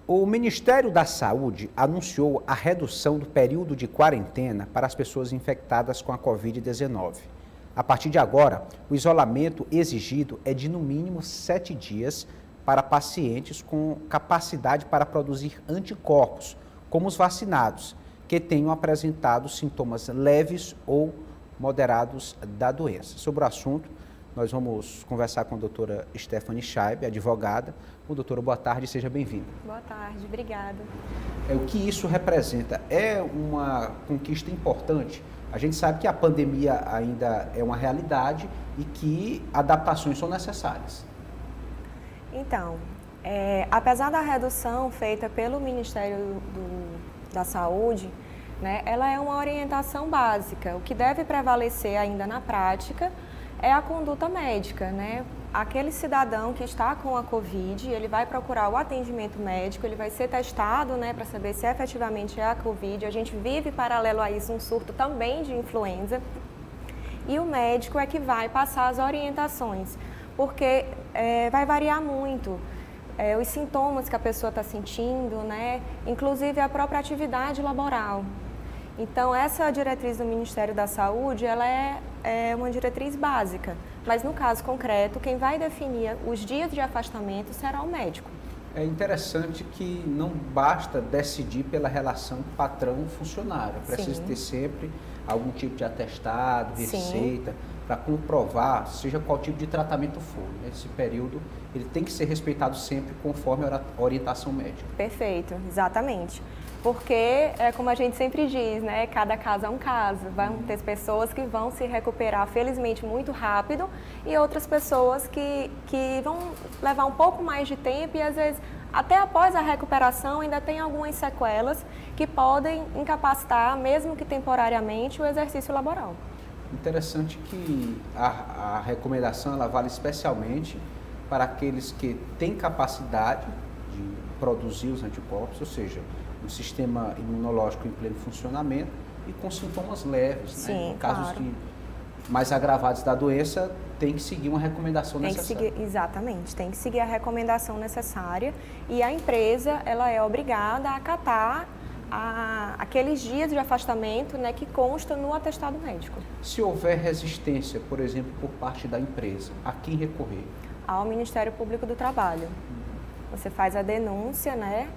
O Ministério da Saúde anunciou a redução do período de quarentena para as pessoas infectadas com a Covid-19. A partir de agora, o isolamento exigido é de no mínimo 7 dias para pacientes com capacidade para produzir anticorpos, como os vacinados, que tenham apresentado sintomas leves ou moderados da doença. Sobre o assunto, nós vamos conversar com a doutora Stephanie Scheib, advogada. Doutora, boa tarde, seja bem-vinda. Boa tarde, obrigada. O que isso representa? É uma conquista importante? A gente sabe que a pandemia ainda é uma realidade e que adaptações são necessárias. Então, apesar da redução feita pelo Ministério da Saúde, né, ela é uma orientação básica. O que deve prevalecer ainda na prática é a conduta médica, né? Aquele cidadão que está com a Covid, ele vai procurar o atendimento médico, ele vai ser testado, né, para saber se efetivamente é a Covid. A gente vive paralelo a isso um surto também de influenza. E o médico é que vai passar as orientações, porque vai variar muito os sintomas que a pessoa está sentindo, né? Inclusive a própria atividade laboral. Então, essa diretriz do Ministério da Saúde, ela é uma diretriz básica, mas no caso concreto, quem vai definir os dias de afastamento será o médico. É interessante que não basta decidir pela relação patrão-funcionário, precisa ter sempre algum tipo de atestado, de receita, para comprovar, seja qual tipo de tratamento for. Esse período, ele tem que ser respeitado sempre conforme a orientação médica. Perfeito, exatamente. Porque, como a gente sempre diz, né, cada caso é um caso. Vão ter pessoas que vão se recuperar, felizmente, muito rápido e outras pessoas que vão levar um pouco mais de tempo e, às vezes, até após a recuperação, ainda tem algumas sequelas que podem incapacitar, mesmo que temporariamente, o exercício laboral. Interessante que a recomendação ela vale especialmente para aqueles que têm capacidade de produzir os anticorpos, ou seja, um sistema imunológico em pleno funcionamento e com sintomas leves. Sim, né? Em casos mais agravados da doença, tem que seguir uma recomendação necessária. Exatamente, tem que seguir a recomendação necessária e a empresa ela é obrigada a acatar aqueles dias de afastamento, né, que consta no atestado médico. Se houver resistência, por exemplo, por parte da empresa, a quem recorrer? Ao Ministério Público do Trabalho. Você faz a denúncia, né?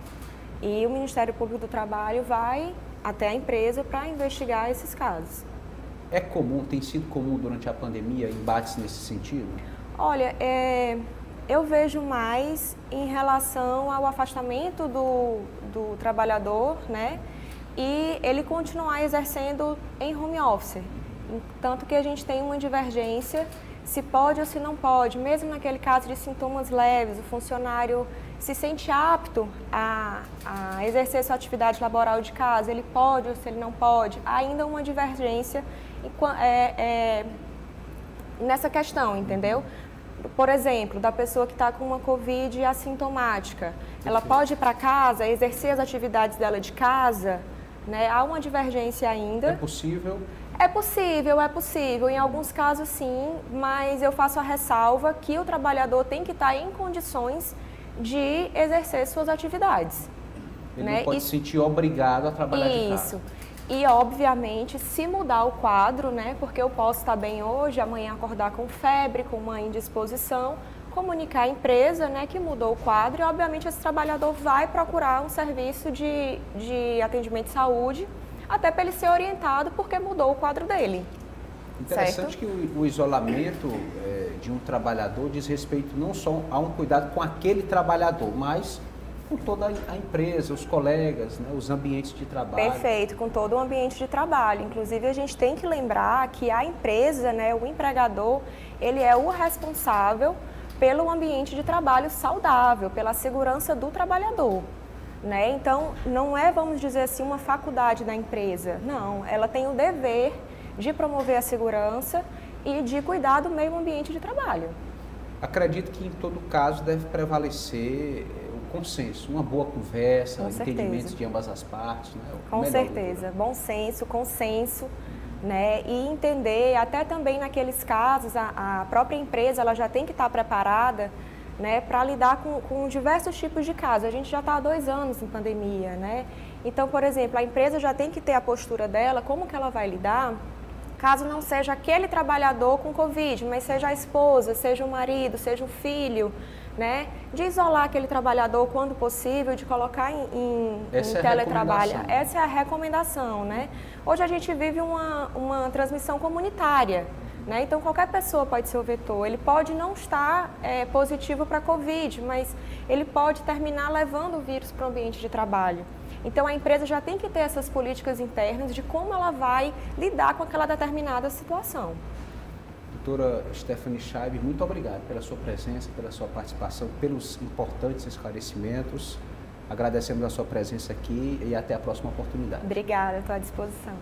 E o Ministério Público do Trabalho vai até a empresa para investigar esses casos. É comum, tem sido comum durante a pandemia, embates nesse sentido? Olha, eu vejo mais em relação ao afastamento do trabalhador, né? E ele continuar exercendo em home office. Tanto que a gente tem uma divergência se pode ou se não pode. Mesmo naquele caso de sintomas leves, o funcionário se sente apto a exercer sua atividade laboral de casa, ele pode ou se ele não pode, ainda uma divergência nessa questão, entendeu? Por exemplo, da pessoa que está com uma Covid assintomática, ela pode ir para casa, exercer as atividades dela de casa, né? Há uma divergência ainda. É possível? É possível. Em alguns casos sim, mas eu faço a ressalva que o trabalhador tem que estar em condições de exercer suas atividades. Ele não pode se sentir obrigado a trabalhar de casa. Isso. E, obviamente, se mudar o quadro, né, porque eu posso estar bem hoje, amanhã acordar com febre, com uma indisposição, comunicar à empresa, né, que mudou o quadro e, obviamente, esse trabalhador vai procurar um serviço de atendimento de saúde, até para ele ser orientado, porque mudou o quadro dele. Interessante que o isolamento de um trabalhador diz respeito não só a um cuidado com aquele trabalhador, mas com toda a empresa, os colegas, né, os ambientes de trabalho. Perfeito, com todo o ambiente de trabalho. Inclusive, a gente tem que lembrar que a empresa, né, o empregador, ele é o responsável pelo ambiente de trabalho saudável, pela segurança do trabalhador. Né? Então, não é, vamos dizer assim, uma faculdade da empresa. Não, ela tem o dever de promover a segurança e de cuidar do meio ambiente de trabalho. Acredito que, em todo caso, deve prevalecer o consenso, uma boa conversa, entendimentos de ambas as partes. Né? Com certeza, bom senso, consenso, né? E entender, até também naqueles casos, a própria empresa ela já tem que estar preparada né, para lidar com diversos tipos de casos. A gente já está há 2 anos em pandemia, né? Então, por exemplo, a empresa já tem que ter a postura dela, como que ela vai lidar, caso não seja aquele trabalhador com Covid, mas seja a esposa, seja o marido, seja o filho, né? De isolar aquele trabalhador quando possível, de colocar em teletrabalho. Essa é a recomendação, né? Hoje a gente vive uma transmissão comunitária, né? Então qualquer pessoa pode ser o vetor. Ele pode não estar positivo para a Covid, mas ele pode terminar levando o vírus para o ambiente de trabalho. Então a empresa já tem que ter essas políticas internas de como ela vai lidar com aquela determinada situação. Doutora Stephanie Scheib, muito obrigado pela sua presença, pela sua participação, pelos importantes esclarecimentos. Agradecemos a sua presença aqui e até a próxima oportunidade. Obrigada, estou à disposição.